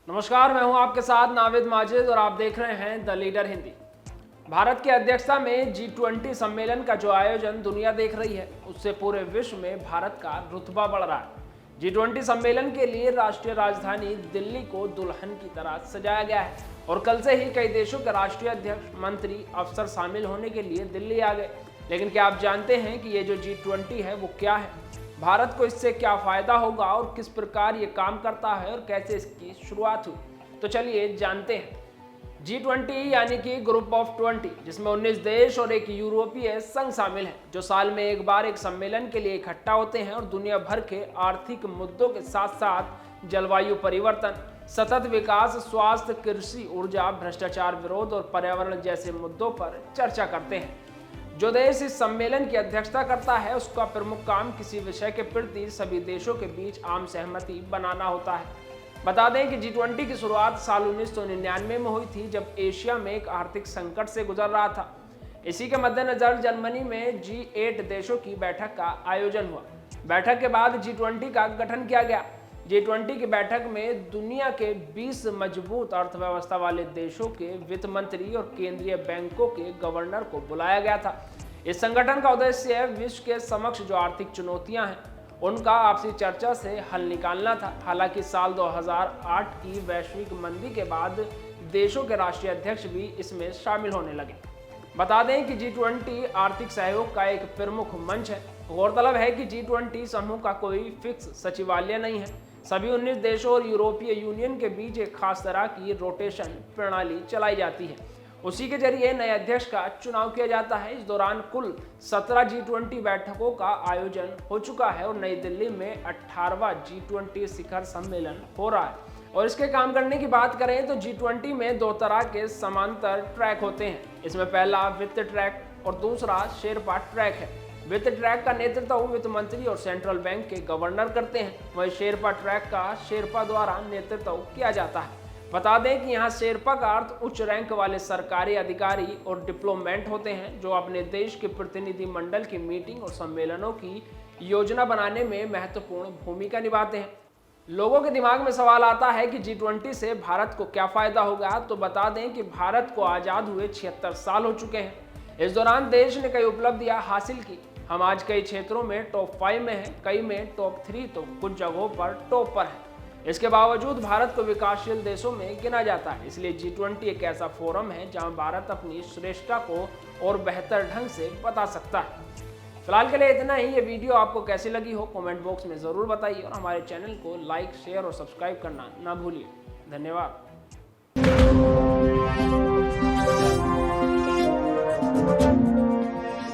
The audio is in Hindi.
नमस्कार, मैं हूं आपके साथ नाविद माजिद और आप देख रहे हैं द लीडर हिंदी। भारत की अध्यक्षता में G20 सम्मेलन का जो आयोजन दुनिया देख रही है, उससे पूरे विश्व में भारत का रुतबा बढ़ रहा है। G20 सम्मेलन के लिए राष्ट्रीय राजधानी दिल्ली को दुल्हन की तरह सजाया गया है और कल से ही कई देशों के राष्ट्रीय अध्यक्ष, मंत्री, अफसर शामिल होने के लिए दिल्ली आ गए। लेकिन क्या आप जानते हैं कि ये जो G20 है वो क्या है, भारत को इससे क्या फायदा होगा और किस प्रकार ये काम करता है और कैसे इसकी शुरुआत हुई? तो चलिए जानते हैं। G20 यानी कि ग्रुप ऑफ 20, जिसमें 19 देश और एक यूरोपीय संघ शामिल है, जो साल में एक बार एक सम्मेलन के लिए इकट्ठा होते हैं और दुनिया भर के आर्थिक मुद्दों के साथ साथ जलवायु परिवर्तन, सतत विकास, स्वास्थ्य, कृषि, ऊर्जा, भ्रष्टाचार विरोध और पर्यावरण जैसे मुद्दों पर चर्चा करते हैं। जो देश इस सम्मेलन की अध्यक्षता करता है, उसका प्रमुख काम किसी विषय के प्रति सभी देशों के बीच आम सहमति बनाना होता है। बता दें कि G20 की शुरुआत साल 1999 में हुई थी, जब एशिया में एक आर्थिक संकट से गुजर रहा था। इसी के मद्देनजर जर्मनी में G8 देशों की बैठक का आयोजन हुआ। बैठक के बाद G20 का गठन किया गया। G20 की बैठक में दुनिया के 20 मजबूत अर्थव्यवस्था वाले देशों के वित्त मंत्री और केंद्रीय बैंकों के गवर्नर को बुलाया गया था। इस संगठन का उद्देश्य विश्व के समक्ष जो आर्थिक चुनौतियां हैं, उनका आपसी चर्चा से हल निकालना था। हालांकि साल 2008 की वैश्विक मंदी के बाद देशों के राष्ट्रीय अध्यक्ष भी इसमें शामिल होने लगे। बता दें कि G20 आर्थिक सहयोग का एक प्रमुख मंच है। गौरतलब है कि G20 समूह का कोई फिक्स सचिवालय नहीं है। सभी 19 देशों और यूरोपीय यूनियन के बीच एक खास तरह की रोटेशन प्रणाली चलाई जाती है। उसी के जरिए नए अध्यक्ष का चुनाव किया जाता है। इस दौरान कुल 17 G20 बैठकों का आयोजन हो चुका है और नई दिल्ली में 18वां G20 शिखर सम्मेलन हो रहा है। और इसके काम करने की बात करें तो G20 में दो तरह के समांतर ट्रैक होते हैं। इसमें पहला वित्त ट्रैक और दूसरा शेरपा ट्रैक है। वित्त ट्रैक का नेतृत्व वित्त मंत्री और सेंट्रल बैंक के गवर्नर करते हैं, वहीं शेरपा ट्रैक का शेरपा द्वारा नेतृत्व किया जाता है। बता दें कि यहाँ शेरपा का अर्थ उच्च रैंक वाले सरकारी अधिकारी और डिप्लोमेट होते हैं, जो अपने देश के प्रतिनिधि मंडल की मीटिंग और सम्मेलनों की योजना बनाने में महत्वपूर्ण भूमिका निभाते हैं। लोगों के दिमाग में सवाल आता है कि G20 से भारत को क्या फायदा होगा। तो बता दें कि भारत को आज़ाद हुए 76 साल हो चुके हैं। इस दौरान देश ने कई उपलब्धियां हासिल की। हम आज कई क्षेत्रों में टॉप 5 में हैं, कई में टॉप 3, तो कुछ जगहों पर टॉप पर है। इसके बावजूद भारत को विकासशील देशों में गिना जाता है। इसलिए G20 एक ऐसा फोरम है जहां भारत अपनी श्रेष्ठता को और बेहतर ढंग से बता सकता है। फिलहाल के लिए इतना ही। ये वीडियो आपको कैसी लगी हो कमेंट बॉक्स में ज़रूर बताइए और हमारे चैनल को लाइक, शेयर और सब्सक्राइब करना ना भूलिए। धन्यवाद।